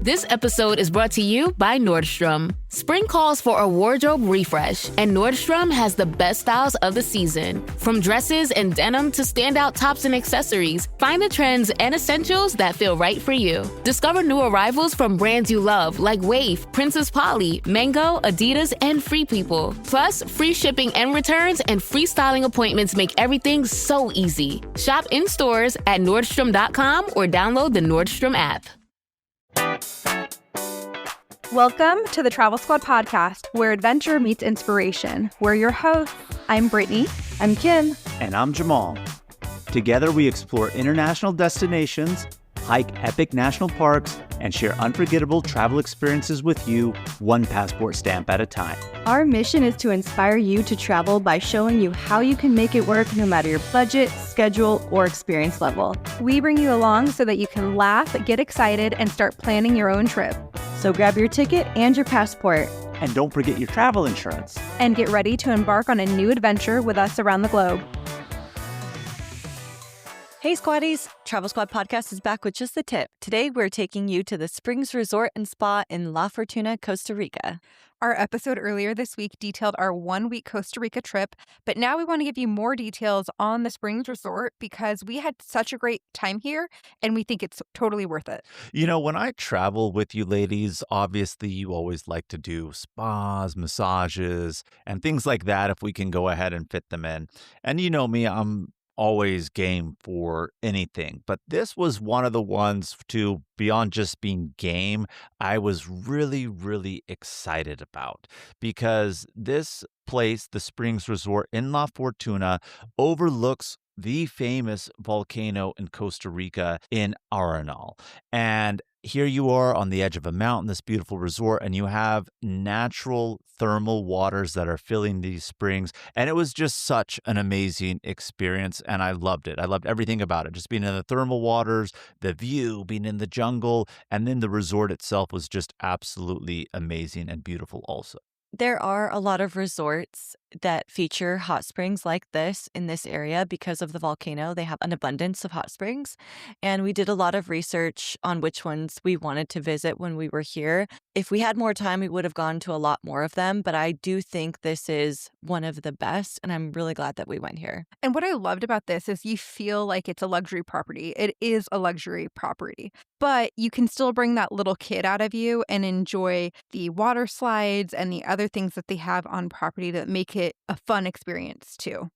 This episode is brought to you by Nordstrom. Spring calls for a wardrobe refresh, and Nordstrom has the best styles of the season. From dresses and denim to standout tops and accessories, find the trends and essentials that feel right for you. Discover new arrivals from brands you love like Wave, Princess Polly, Mango, Adidas, and Free People. Plus, free shipping and returns and free styling appointments make everything so easy. Shop in stores at Nordstrom.com or download the Nordstrom app. Welcome to the Travel Squad podcast, where adventure meets inspiration. We're your hosts. I'm Brittany. I'm Kim. And I'm Jamal. Together we explore international destinations, hike epic national parks, and share unforgettable travel experiences with you, one passport stamp at a time. Our mission is to inspire you to travel by showing you how you can make it work no matter your budget, schedule, or experience level. We bring you along so that you can laugh, get excited, and start planning your own trip. So grab your ticket and your passport. And don't forget your travel insurance. And get ready to embark on a new adventure with us around the globe. Hey Squaddies, Travel Squad Podcast is back with just the tip. Today we're taking you to the Springs Resort and Spa in La Fortuna, Costa Rica. Our episode earlier this week detailed our 1-week Costa Rica trip, but now we want to give you more details on the Springs Resort because we had such a great time here and we think it's totally worth it. You know, when I travel with you ladies, obviously you always like to do spas, massages, and things like that if we can go ahead and fit them in. And you know me, I'm always game for anything. But this was one of the ones to, beyond just being game, I was really excited about, because this place, the Springs Resort in La Fortuna, overlooks the famous volcano in Costa Rica in Arenal. And here you are on the edge of a mountain, this beautiful resort, and you have natural thermal waters that are filling these springs. And it was just such an amazing experience, and I loved it. I loved everything about it. Just being in the thermal waters, the view, being in the jungle, and then the resort itself was just absolutely amazing and beautiful also. There are a lot of resorts that feature hot springs like this in this area because of the volcano. They have an abundance of hot springs, and we did a lot of research on which ones we wanted to visit when we were here. If we had more time, we would have gone to a lot more of them, but I do think this is one of the best, and I'm really glad that we went here. And what I loved about this is you feel like it's a luxury property. It is a luxury property, but you can still bring that little kid out of you and enjoy the water slides and the other things that they have on property that make it a fun experience too.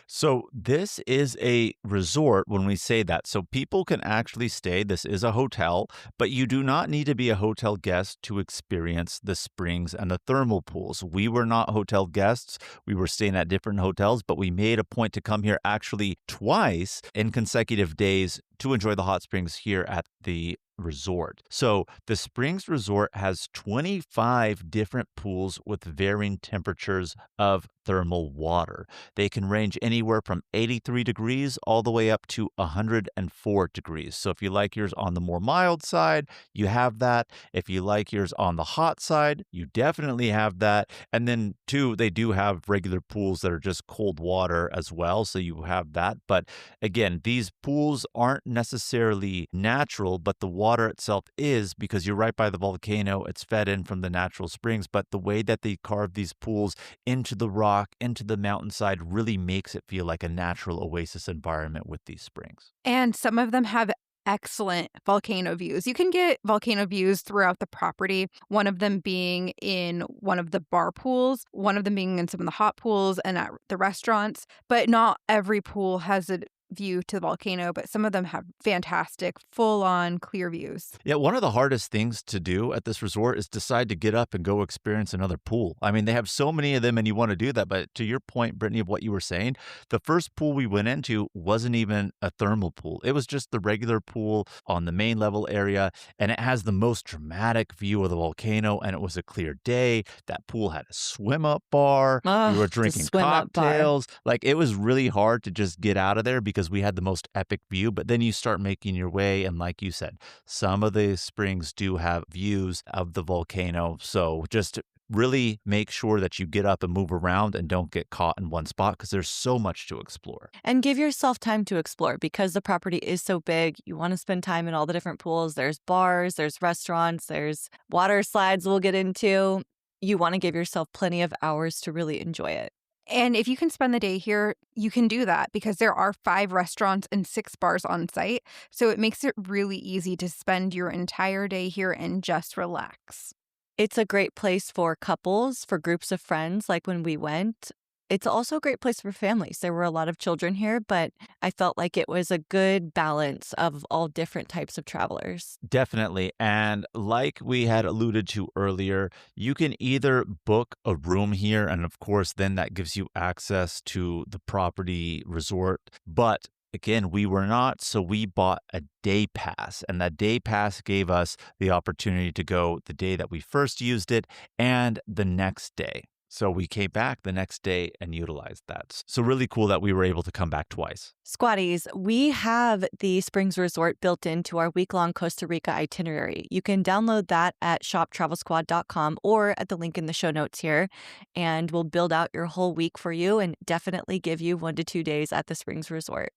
So this is a resort when we say that. So people can actually stay. This is a hotel, but you do not need to be a hotel guest to experience the springs and the thermal pools. We were not hotel guests. We were staying at different hotels, but we made a point to come here actually twice in consecutive days to enjoy the hot springs here at the resort. So the Springs Resort has 25 different pools with varying temperatures of thermal water. They can range anywhere from 83 degrees all the way up to 104 degrees. So if you like yours on the more mild side, you have that. If you like yours on the hot side, you definitely have that. And then too, they do have regular pools that are just cold water as well. So you have that. But again, these pools aren't necessarily natural, but the water itself is, because you're right by the volcano. It's fed in from the natural springs, but the way that they carve these pools into the rock, into the mountainside, really makes it feel like a natural oasis environment with these springs. And some of them have excellent volcano views. You can get volcano views throughout the property, one of them being in one of the bar pools, one of them being in some of the hot pools and at the restaurants, but not every pool has a view to the volcano, but some of them have fantastic full-on clear views. Yeah, one of the hardest things to do at this resort is decide to get up and go experience another pool. I mean, they have so many of them and you want to do that, but to your point, Brittany, of what you were saying, the first pool we went into wasn't even a thermal pool. It was just the regular pool on the main level area, and it has the most dramatic view of the volcano, and it was a clear day. That pool had a swim-up bar. We were drinking cocktails. Like, it was really hard to just get out of there because we had the most epic view, but then you start making your way, and like you said, some of the springs do have views of the volcano, so just really make sure that you get up and move around and don't get caught in one spot because there's so much to explore. And give yourself time to explore because the property is so big. You want to spend time in all the different pools. There's bars, there's restaurants, there's water slides we'll get into. You want to give yourself plenty of hours to really enjoy it. And if you can spend the day here, you can do that because there are 5 restaurants and 6 bars on site. So it makes it really easy to spend your entire day here and just relax. It's a great place for couples, for groups of friends, like when we went. It's also a great place for families. There were a lot of children here, but I felt like it was a good balance of all different types of travelers. Definitely. And like we had alluded to earlier, you can either book a room here, and of course, then that gives you access to the property resort. But again, we were not, so we bought a day pass, and that day pass gave us the opportunity to go the day that we first used it and the next day. So we came back the next day and utilized that. So really cool that we were able to come back twice. Squatties, we have the Springs Resort built into our week-long Costa Rica itinerary. You can download that at shoptravelsquad.com or at the link in the show notes here, and we'll build out your whole week for you and definitely give you 1 to 2 days at the Springs Resort.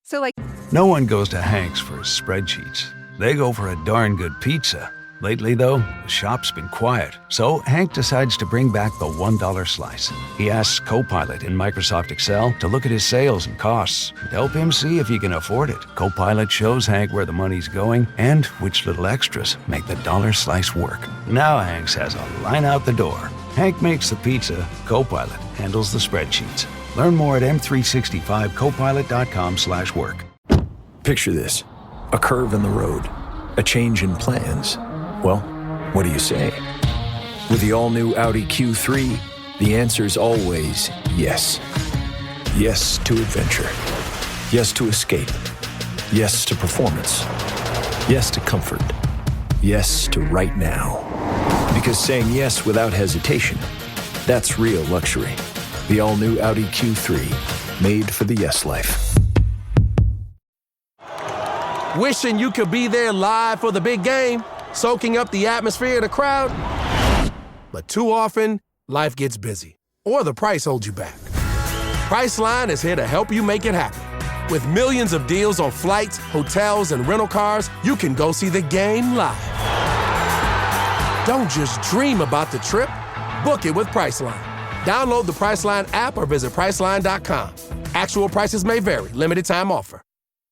So No one goes to Hank's for spreadsheets. They go for a darn good pizza. Lately, though, the shop's been quiet, so Hank decides to bring back the $1 slice. He asks Copilot in Microsoft Excel to look at his sales and costs and help him see if he can afford it. Copilot shows Hank where the money's going and which little extras make the dollar slice work. Now Hank's has a line out the door. Hank makes the pizza, Copilot handles the spreadsheets. Learn more at m365copilot.com/work. Picture this: a curve in the road, a change in plans. Well, what do you say? With the all-new Audi Q3, the answer's always yes. Yes to adventure. Yes to escape. Yes to performance. Yes to comfort. Yes to right now. Because saying yes without hesitation, that's real luxury. The all-new Audi Q3, made for the yes life. Wishing you could be there live for the big game, soaking up the atmosphere of the crowd. But too often, life gets busy, or the price holds you back. Priceline is here to help you make it happen. With millions of deals on flights, hotels, and rental cars, you can go see the game live. Don't just dream about the trip, book it with Priceline. Download the Priceline app or visit Priceline.com. Actual prices may vary. Limited time offer.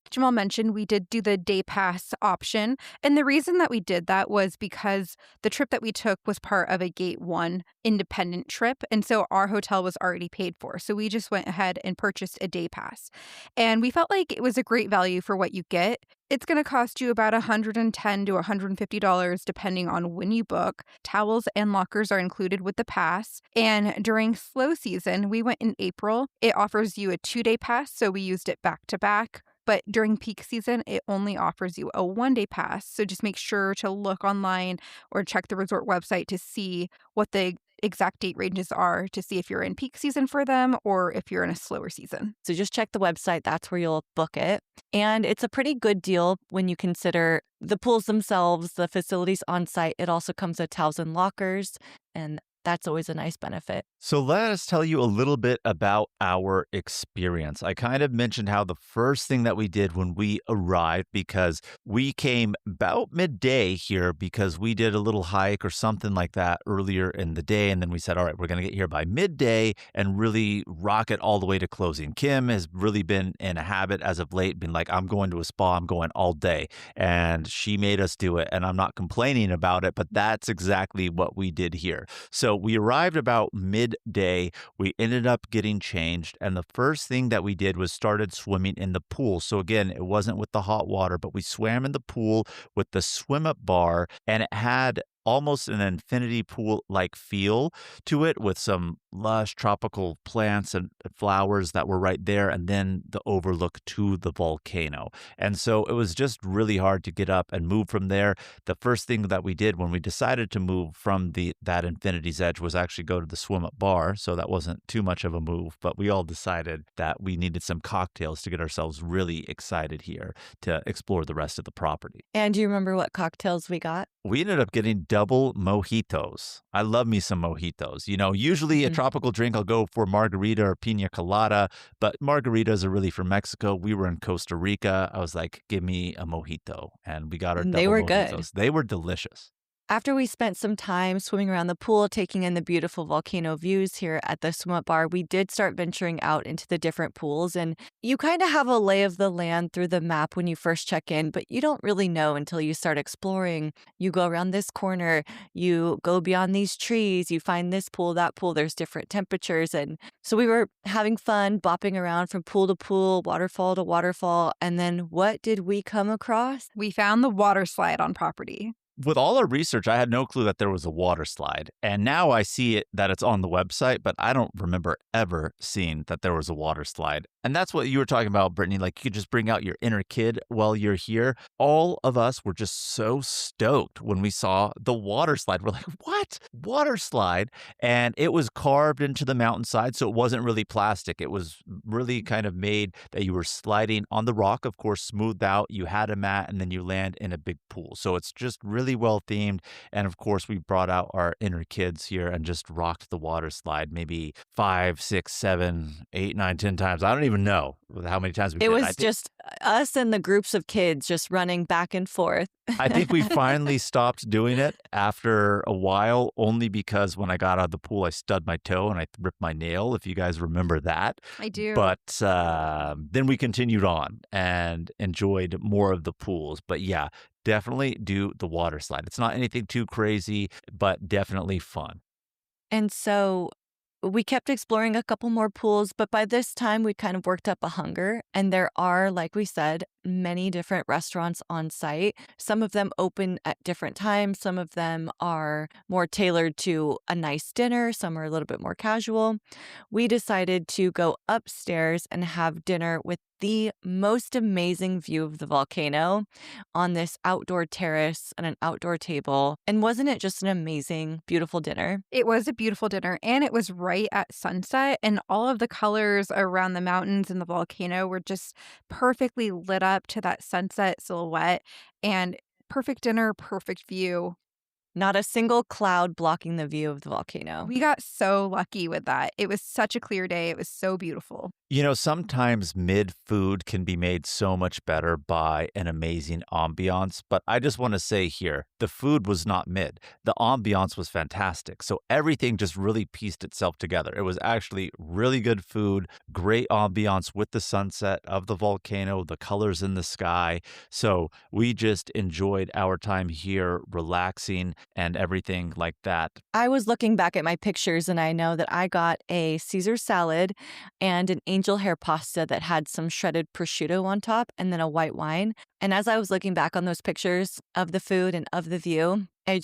Jamal mentioned, we did do the day pass option. And the reason that we did that was because the trip that we took was part of a Gate 1 independent trip. And so our hotel was already paid for. So we just went ahead and purchased a day pass. And we felt like it was a great value for what you get. It's going to cost you about $110 to $150 depending on when you book. Towels and lockers are included with the pass. And during slow season, we went in April. It offers you a 2-day pass, so we used it back to back. But during peak season, it only offers you a 1-day pass. So just make sure to look online or check the resort website to see what the exact date ranges are to see if you're in peak season for them or if you're in a slower season. So just check the website. That's where you'll book it. And it's a pretty good deal when you consider the pools themselves, the facilities on site. It also comes with towels and lockers, and that's always a nice benefit. So let us tell you a little bit about our experience. I kind of mentioned how the first thing that we did when we arrived, because we came about midday here because we did a little hike or something like that earlier in the day. And then we said, all right, we're going to get here by midday and really rock it all the way to closing. Kim has really been in a habit as of late, been like, I'm going to a spa, I'm going all day. And she made us do it. And I'm not complaining about it, but that's exactly what we did here. So we arrived about midday. We ended up getting changed. And the first thing that we did was started swimming in the pool. So again, it wasn't with the hot water, but we swam in the pool with the swim up bar, and it had almost an infinity pool-like feel to it with some lush tropical plants and flowers that were right there, and then the overlook to the volcano. And so it was just really hard to get up and move from there. The first thing that we did when we decided to move from that infinity's edge was actually go to the swim-up bar, so that wasn't too much of a move, but we all decided that we needed some cocktails to get ourselves really excited here to explore the rest of the property. And do you remember what cocktails we got? We ended up getting double mojitos. I love me some mojitos. Usually a tropical drink, I'll go for margarita or pina colada, but margaritas are really from Mexico. We were in Costa Rica. I was like, give me a mojito. And we got our double They were mojitos. good. They were delicious. After we spent some time swimming around the pool, taking in the beautiful volcano views here at the swim up bar, we did start venturing out into the different pools. And you kind of have a lay of the land through the map when you first check in, but you don't really know until you start exploring. You go around this corner, you go beyond these trees, you find this pool, that pool, there's different temperatures. And so we were having fun, bopping around from pool to pool, waterfall to waterfall. And then what did we come across? We found the water slide on property. With all our research, I had no clue that there was a water slide. And now I see that it's on the website, but I don't remember ever seeing that there was a water slide. And that's what you were talking about, Brittany. Like, you could just bring out your inner kid while you're here. All of us were just so stoked when we saw the water slide. We're like, what? Water slide? And it was carved into the mountainside, so it wasn't really plastic. It was really kind of made that you were sliding on the rock, of course, smoothed out. You had a mat, and then you land in a big pool. So it's just really well themed. And of course, we brought out our inner kids here and just rocked the water slide maybe 5, 6, 7, 8, 9, 10 times. I don't even know how many times we did. It was just us and the groups of kids just running back and forth. I think we finally stopped doing it after a while, only because when I got out of the pool, I stubbed my toe and I ripped my nail, if you guys remember that. I do. But then we continued on and enjoyed more of the pools. But yeah, definitely do the water slide. It's not anything too crazy, but definitely fun. And so we kept exploring a couple more pools, but by this time we kind of worked up a hunger. And there are, like we said, many different restaurants on site. Some of them open at different times. Some of them are more tailored to a nice dinner. Some are a little bit more casual. We decided to go upstairs and have dinner with the most amazing view of the volcano on this outdoor terrace and an outdoor table. And wasn't it just an amazing, beautiful dinner? It was a beautiful dinner, and it was right at sunset, and all of the colors around the mountains and the volcano were just perfectly lit up to that sunset silhouette. And perfect dinner, perfect view. Not a single cloud blocking the view of the volcano. We got so lucky with that. It was such a clear day. It was so beautiful. Sometimes mid-food can be made so much better by an amazing ambiance, but I just want to say here, the food was not mid. The ambiance was fantastic. So everything just really pieced itself together. It was actually really good food, great ambiance with the sunset of the volcano, the colors in the sky. So we just enjoyed our time here, relaxing and everything like that. I was looking back at my pictures and I know that I got a Caesar salad and an angel hair pasta that had some shredded prosciutto on top and then a white wine. And as I was looking back on those pictures of the food and of the view, I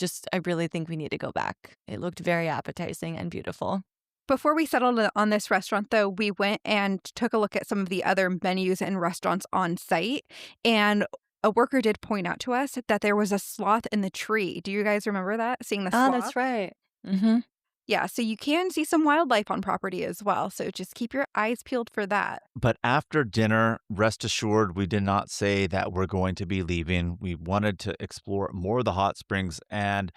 really think we need to go back. It looked very appetizing and beautiful. Before we settled on this restaurant, though, we went and took a look at some of the other menus and restaurants on site. And a worker did point out to us that there was a sloth in the tree. Do you guys remember that? Seeing the sloth? Oh, that's right. Mm-hmm. Yeah, so you can see some wildlife on property as well. So just keep your eyes peeled for that. But after dinner, rest assured, we did not say that we're going to be leaving. We wanted to explore more of the hot springs. And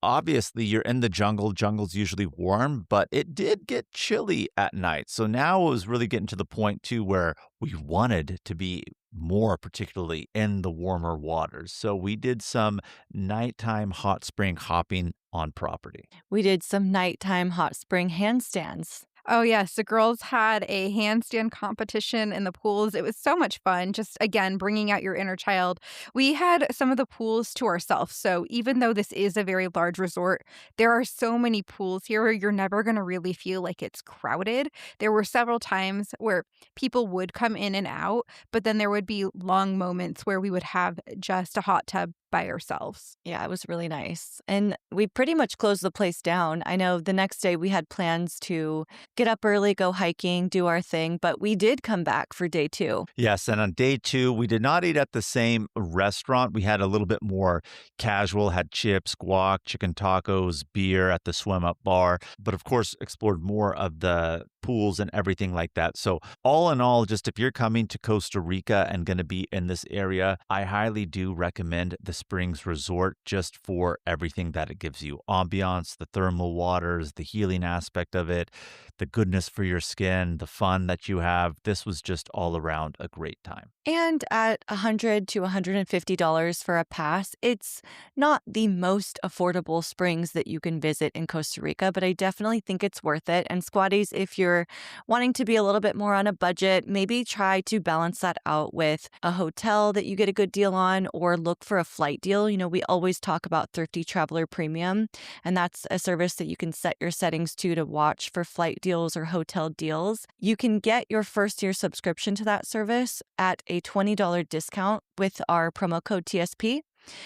obviously, you're in the jungle. Jungle's usually warm, but it did get chilly at night. So now it was really getting to the point, too, where we wanted to be more particularly in the warmer waters. So we did some nighttime hot spring hopping on property. We did some nighttime hot spring handstands. Oh, yes. The girls had a handstand competition in the pools. It was so much fun. Just, again, bringing out your inner child. We had some of the pools to ourselves. So even though this is a very large resort, there are so many pools here where you're never going to really feel like it's crowded. There were several times where people would come in and out, but then there would be long moments where we would have just a hot tub by ourselves. Yeah, it was really nice. And we pretty much closed the place down. I know the next day we had plans to get up early, go hiking, do our thing, but we did come back for day 2. Yes, and on day 2, we did not eat at the same restaurant. We had a little bit more casual, had chips, guac, chicken tacos, beer at the swim up bar, but of course explored more of the pools and everything like that. So all in all, just if you're coming to Costa Rica and going to be in this area, I highly do recommend the Springs Resort just for everything that it gives you. Ambiance, the thermal waters, the healing aspect of it, the goodness for your skin, the fun that you have. This was just all around a great time. And at $100 to $150 for a pass, it's not the most affordable springs that you can visit in Costa Rica, but I definitely think it's worth it. And squatties, if you're wanting to be a little bit more on a budget, maybe try to balance that out with a hotel that you get a good deal on, or look for a flight deal. You know, we always talk about Thrifty Traveler Premium, and that's a service that you can set your settings to watch for flight deals or hotel deals. You can get your first year subscription to that service at a $20 discount with our promo code TSP.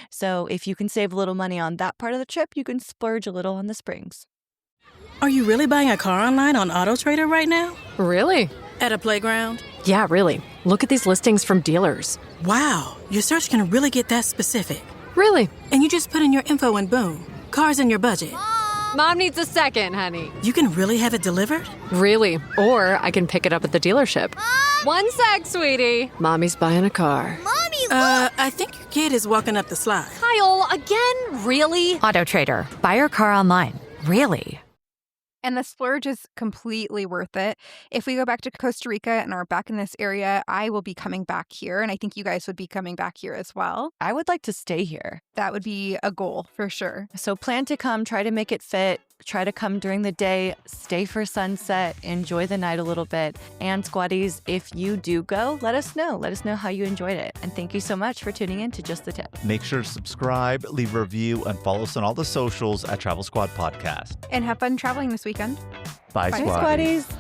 So if you can save a little money on that part of the trip, you can splurge a little on the springs. Are you really buying a car online on AutoTrader right now? Really? At a playground? Yeah, really. Look at these listings from dealers. Wow, your search can really get that specific. Really? And you just put in your info and boom, car's in your budget. Mom needs a second, honey. You can really have it delivered? Really. Or I can pick it up at the dealership. Mom! 1 sec, sweetie. Mommy's buying a car. Mommy, look! I think your kid is walking up the slide. Kyle, again? Really? AutoTrader. Buy your car online. Really? And the splurge is completely worth it. If we go back to Costa Rica and are back in this area, I will be coming back here. And I think you guys would be coming back here as well. I would like to stay here. That would be a goal for sure. So plan to come, try to make it fit. Try to come during the day, stay for sunset, enjoy the night a little bit. And squatties, if you do go, let us know. Let us know how you enjoyed it. And thank you so much for tuning in to Just the Tip. Make sure to subscribe, leave a review, and follow us on all the socials at Travel Squad Podcast. And have fun traveling this weekend. Bye, Bye, squatties. squatties.